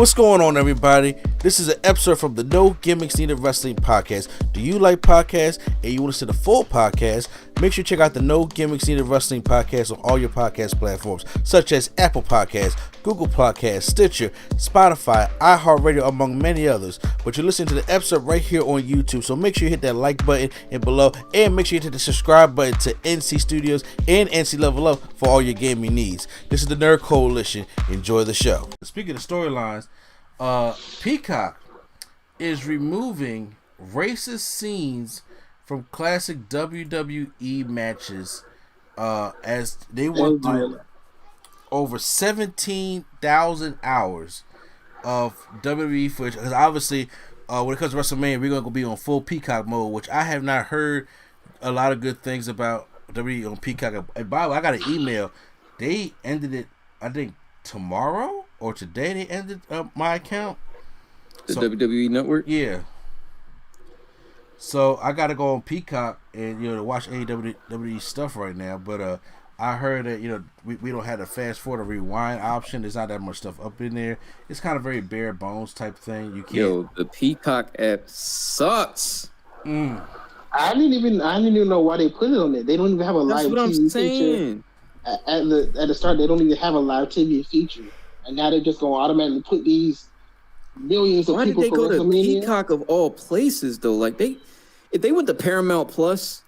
What's going on, everybody? This is an episode from the No Gimmicks Needed Wrestling podcast. Do you like podcasts and you want to see the full podcast? Make sure you check out the No Gimmicks Needed Wrestling podcast on all your podcast platforms, such as Apple Podcasts, Google Podcasts, Stitcher, Spotify, iHeartRadio, among many others. But you're listening to the episode right here on YouTube, so make sure you hit that like button and below, and make sure you hit the subscribe button to NC Studios and NC Level Up for all your gaming needs. This is the Nerd Coalition. Enjoy the show. Speaking of storylines, Peacock is removing racist scenes from classic WWE matches as they went through over 17,000 hours of WWE footage. Because obviously, when it comes to WrestleMania, we're going to be on full Peacock mode, which I have not heard a lot of good things about WWE on Peacock. And by the way, I got an email. They ended it, I think, tomorrow or today. They ended my account. The WWE Network? Yeah. So I got to go on Peacock and to watch WWE stuff right now. But I heard that we don't have the fast forward or rewind option. There's not that much stuff up in there. It's kind of very bare bones type thing. You can't. The Peacock app sucks. I didn't even know why they put it on there. They don't even have a live TV feature. At the start, they don't even have a live TV feature, and now they're just going to automatically put these millions of people. Why did they go to Peacock of all places though? Like if they went to Paramount Plus,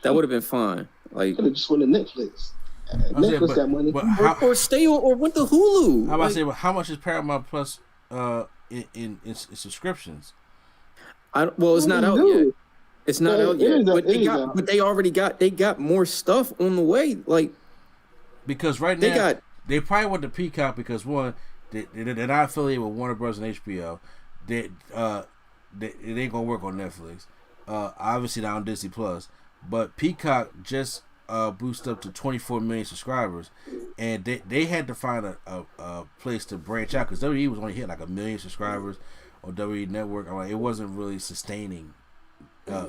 that would have been fine. Like could have just went to Netflix. Netflix got money, or went to Hulu. I about to say, how much is Paramount Plus in subscriptions? It's not out yet. It's not out yet. But they already got more stuff on the way. Like because right now they probably went to Peacock because one, they're not affiliated with Warner Bros. And HBO. They ain't gonna work on Netflix. Obviously not on Disney Plus. But Peacock just boosted up to 24 million subscribers, and they had to find a place to branch out because WWE was only hitting like 1 million subscribers on WWE Network. It wasn't really sustaining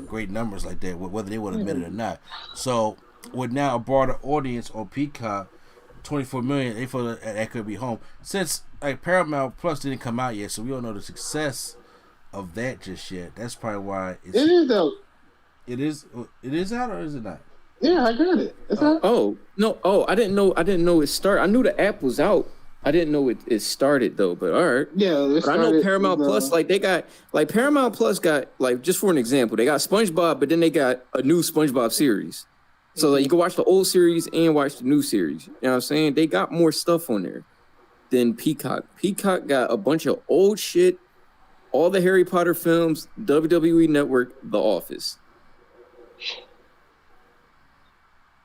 great numbers like that, whether they would admit it or not. So with now a broader audience on Peacock, 24 million, they feel that could be home. Since Paramount Plus didn't come out yet, so we don't know the success of that just yet. That's probably why it is out. It is out, or is it not? Yeah, I got it. It's out. Oh no! I didn't know it started. I knew the app was out. I didn't know it started though. But all right. Yeah, but I know Paramount Plus. They got Paramount Plus got just for an example, they got SpongeBob, but then they got a new SpongeBob series. So you can watch the old series and watch the new series. You know what I'm saying? They got more stuff on there than Peacock. Peacock got a bunch of old shit, all the Harry Potter films, WWE Network, The Office.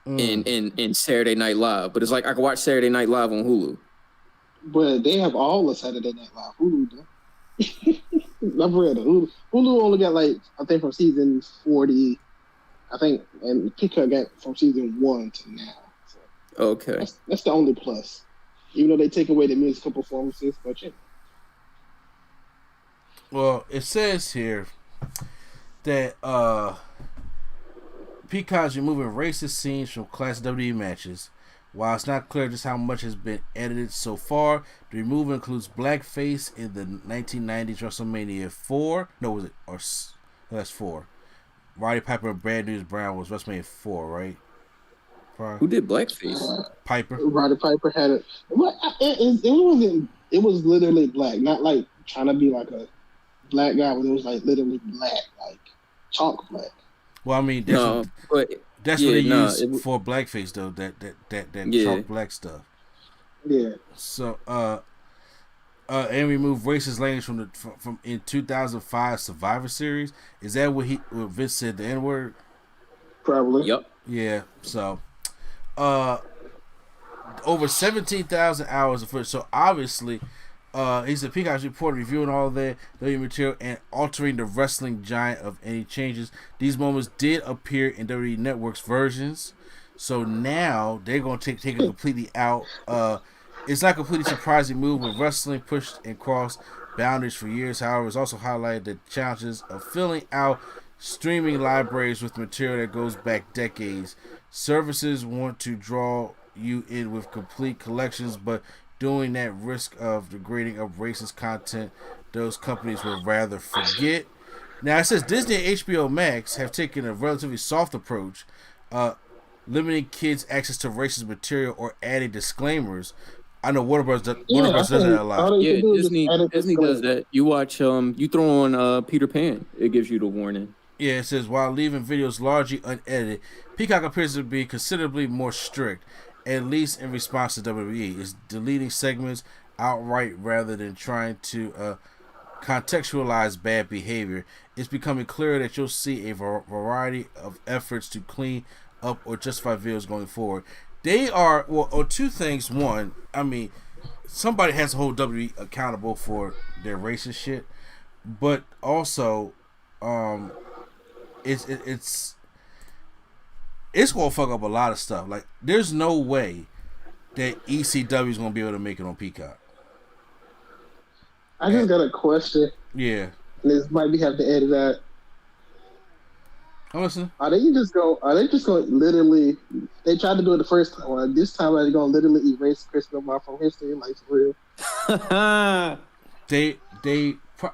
And Saturday Night Live, but it's like I can watch Saturday Night Live on Hulu. But they have all of Saturday Night Live. Hulu do. I've read it. Hulu only got I think from season 40, I think, and Peacock got from season 1 to now. So okay, that's the only plus. Even though they take away the musical performances, but yeah. Well, it says here that Peacock's removing racist scenes from classic WWE matches. While it's not clear just how much has been edited so far, the removal includes blackface in the 1990s WrestleMania 4. No, was it? Or that's 4. Roddy Piper and Brad News Brown was WrestleMania 4, right? Who did blackface? Piper. Roddy Piper had it. It wasn't. It was literally black, not like trying to be like a black guy, but it was literally black, like chalk black. Well, I mean, that's what they use for blackface, though. That chalk black stuff. Yeah. So, and remove racist language from in 2005 Survivor Series. Is that what Vince said the N-word? Probably. Yep. Yeah. So, over 17,000 hours of footage. So obviously, he said Peacock's report reviewing all of that WWE material and altering the wrestling giant of any changes. These moments did appear in WWE Network's versions, so now they're going to take it completely out. It's not a completely surprising move when wrestling pushed and crossed boundaries for years. However, it's also highlighted the challenges of filling out streaming libraries with material that goes back decades. Services want to draw you in with complete collections, but doing that risk of degrading of racist content those companies would rather forget. Now it says Disney and HBO Max have taken a relatively soft approach, limiting kids' access to racist material or adding disclaimers. I know Warner Bros. Does that a lot. Yeah, Disney does that. You watch, you throw on Peter Pan, it gives you the warning. Yeah, it says while leaving videos largely unedited, Peacock appears to be considerably more strict, at least in response to WWE. It's deleting segments outright rather than trying to contextualize bad behavior. It's becoming clearer that you'll see a variety of efforts to clean up or justify videos going forward. They are, or two things. One, I mean, somebody has to hold WWE accountable for their racist shit, but also, it's gonna fuck up a lot of stuff. Like, there's no way that ECW is gonna be able to make it on Peacock. I just got a question. Yeah. And this might be have to edit that. I'm listening. Are they just going to literally? They tried to do it the first time. Well, this time are they going to literally erase Chris Benoit from history? Like, for real? they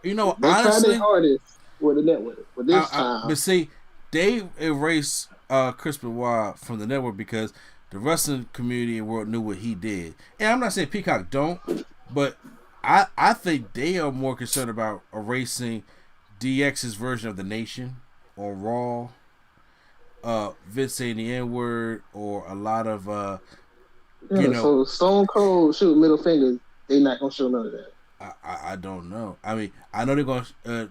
you know, they honestly, tried their hardest with the network. But this time, but see, they erased Chris Benoit from the network because the wrestling community and world knew what he did. And I'm not saying Peacock don't, but I think they are more concerned about erasing DX's version of the Nation on Raw, Vince saying the N-word, or a lot of so Stone Cold shoot middle fingers. They not gonna show none of that. I don't know. I mean, I know they're gonna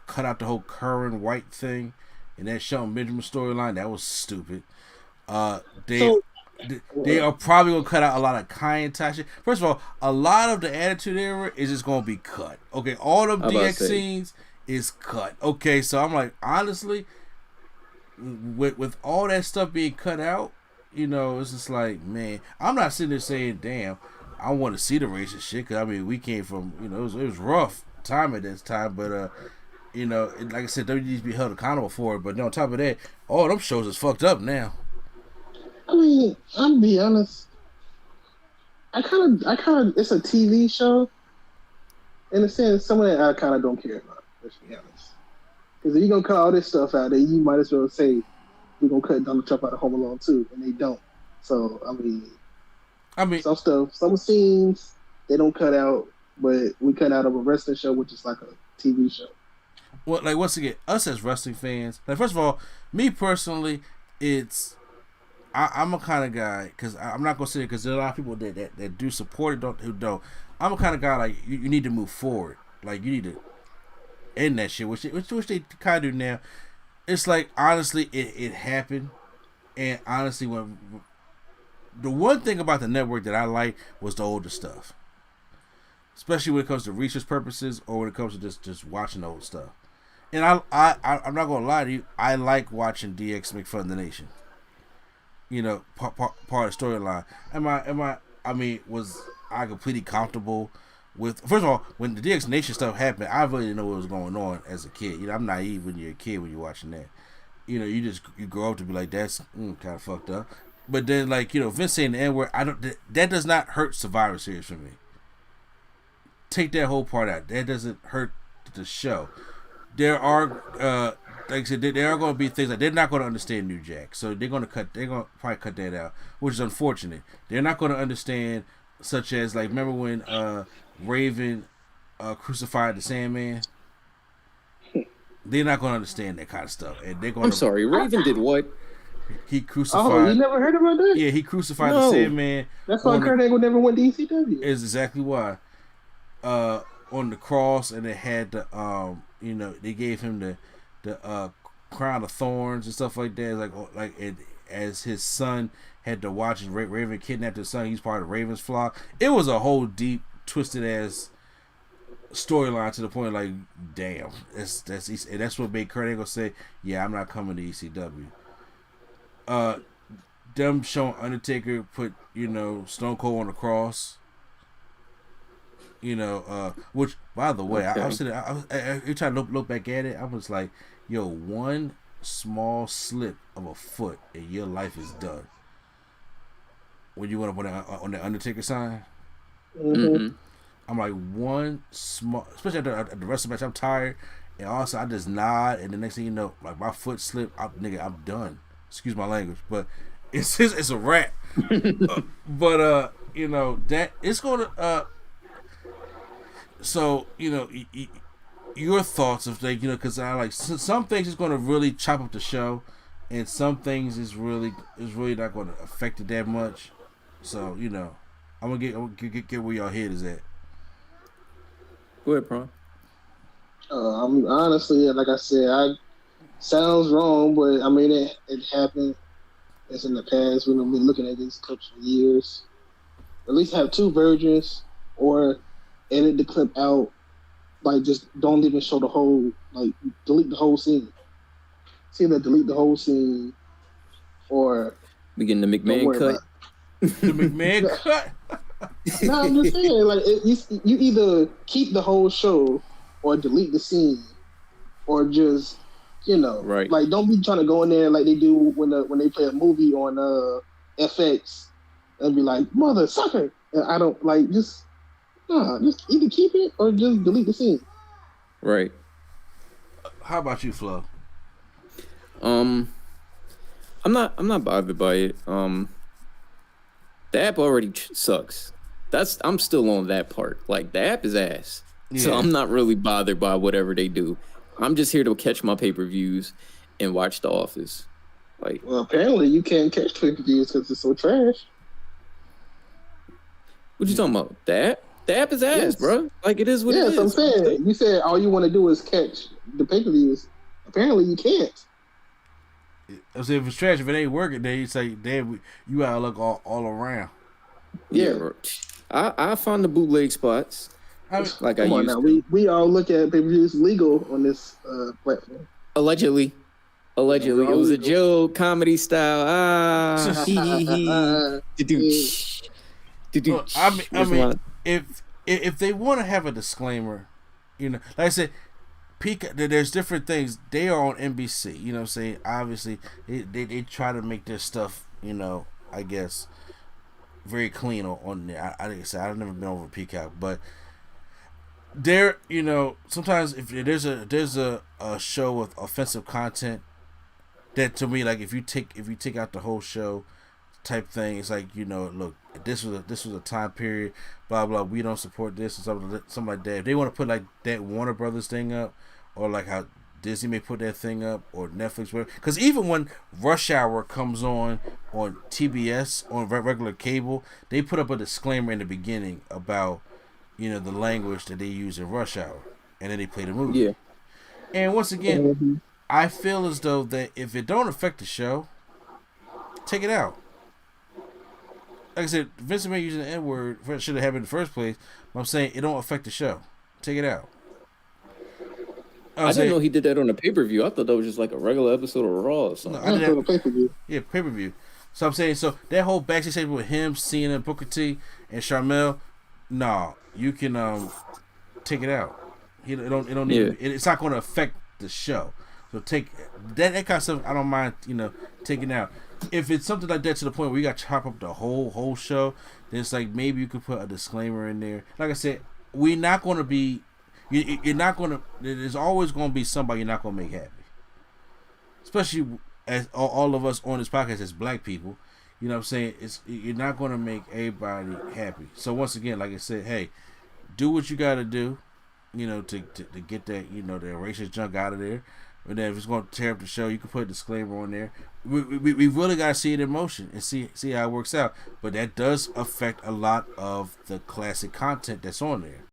cut out the whole Curran White thing and that Shelton Benjamin storyline. That was stupid. They are probably gonna cut out a lot of Kai shit. First of all, a lot of the Attitude Era is just gonna be cut. Okay, all of DX scenes is cut. Okay, so I'm like, honestly, with all that stuff being cut out, you know, it's just like, man, I'm not sitting there saying, damn, I want to see the racist shit, because I mean, we came from, you know, it was rough time at this time, but you know, like I said, WWE needs to be held accountable for it. But on top of that, all them shows is fucked up now. I mean, I'll be honest. I kind of, it's a TV show. In a sense, some of that I kind of don't care about. Let's be honest. Because if you're gonna cut all this stuff out, then you might as well say we're gonna cut Donald Trump out of Home Alone too, and they don't. So I mean, some scenes they don't cut out, but we cut out of a wrestling show, which is like a TV show. Well, like, once again, us as wrestling fans, like, first of all, me personally, I'm a kind of guy, because I'm not gonna say it, because there are a lot of people that do support it, who don't. I'm a kind of guy, like, you need to move forward. Like, you need to end that shit, which they kind of do now. It's like, honestly, it happened, and honestly, when the one thing about the network that I like was the older stuff, especially when it comes to research purposes or when it comes to just watching the old stuff. And I'm not gonna lie to you, I like watching DX make fun of the Nation. You know, part of the storyline. Was I completely comfortable with? First of all, when the DX Nation stuff happened, I really didn't know what was going on as a kid. You know, I'm naive when you're a kid when you're watching that. You know, you grow up to be like, that's kind of fucked up. But then, like, you know, Vince saying the N-word, that does not hurt Survivor Series for me. Take that whole part out. That doesn't hurt the show. There are, like I said, there are going to be things that they're not going to understand New Jack, so they're going to probably cut that out, which is unfortunate. They're not going to understand, such as, like, remember when Raven crucified the Sandman? They're not going to understand that kind of stuff, and they're going. I'm sorry, Raven did what? He crucified. Oh, you never heard about that? Yeah, he crucified the Sandman. That's why Kurt Angle never went to ECW. Is exactly why. On the cross, and it had the you know, they gave him the crown of thorns and stuff like that. As his son had to watch his Raven kidnap his son, he's part of Raven's flock. It was a whole deep, twisted ass storyline to the point, like, damn, that's what made Kurt Angle say, yeah, I'm not coming to ECW. Them showing Undertaker put, you know, Stone Cold on the cross. You know, which, by the way, okay. I was sitting, every time I look back at it, I was like, yo, one small slip of a foot and your life is done. When you went up on the Undertaker sign. Mm-hmm. I'm like one small, especially at the wrestling match. I'm tired, and also I just nod, and the next thing you know, like my foot slipped. I'm done. Excuse my language, but it's a wrap. But that it's gonna. So your thoughts of like because I like some things is gonna really chop up the show, and some things is really not gonna affect it that much. So I'm gonna get where y'all head is at. Go ahead, Prom. I'm honestly, like I said, sounds wrong, but I mean it happened. It's in the past. We've been looking at these clips for years. At least have two versions, or edit the clip out. Like just don't even show the whole. Like delete the whole scene. See that delete the whole scene, or we getting the McMahon cut. The McMahon cut. No, I'm just saying, like you either keep the whole show or delete the scene, or just right. Like don't be trying to go in there like they do when they play a movie on FX and be like mother sucker. And I don't like just either keep it or just delete the scene. Right. How about you, Flo? I'm not bothered by it. The app already sucks. I'm still on that part. Like the app is ass. Yeah. So I'm not really bothered by whatever they do. I'm just here to catch my pay-per-views and watch The Office. Like, well, apparently you can't catch pay-per-views because it's so trash. What you talking about? The app is ass, yes. Bro. Like it is what it is. Yes, I'm saying. You said all you want to do is catch the pay-per-views. Apparently you can't. I said if it's trash, if it ain't working, then you say, "Damn, you gotta look all around." Yeah, I find the bootleg spots. Like I used now. We all look at pay-per-views legal on this platform. Allegedly, it was a joke, comedy style. I mean, if they want to have a disclaimer, like I said. Peacock, there's different things. They are on NBC. You know what I'm saying? Obviously, they try to make their stuff, I guess, very clean on there. Like I said, I've never been over Peacock, but there, sometimes if there's a show with offensive content, that to me, like if you take out the whole show type thing, it's like look, this was a time period, blah blah. We don't support this or something like that. If they want to put like that Warner Brothers thing up, or like how Disney may put that thing up, or Netflix, because even when Rush Hour comes on TBS on regular cable, they put up a disclaimer in the beginning about the language that they use in Rush Hour, and then they play the movie. Yeah. And once again, I feel as though that if it don't affect the show, take it out. Like I said, Vince McMahon using the N-word should have happened in the first place. But I'm saying it don't affect the show. Take it out. I didn't know he did that on a pay-per-view. I thought that was just like a regular episode of Raw or something. No, I did that on pay-per-view. Yeah, pay-per-view. So I'm saying, so that whole backstage segment with him, Cena, Booker T, and Sharmell, you can take it out. It don't need. It's not going to affect the show. So take that kind of stuff. I don't mind, taking out. If it's something like that to the point where you got to chop up the whole show, then it's like maybe you could put a disclaimer in there. Like I said, we're not going to be. You're not going to. There's always going to be somebody you're not going to make happy. Especially as all of us on this podcast as black people, you know what I'm saying? You're not going to make everybody happy. So once again, like I said, hey, do what you got to do, to get that, the racist junk out of there. And then if it's going to tear up the show, you can put a disclaimer on there. We really got to see it in motion and see how it works out. But that does affect a lot of the classic content that's on there.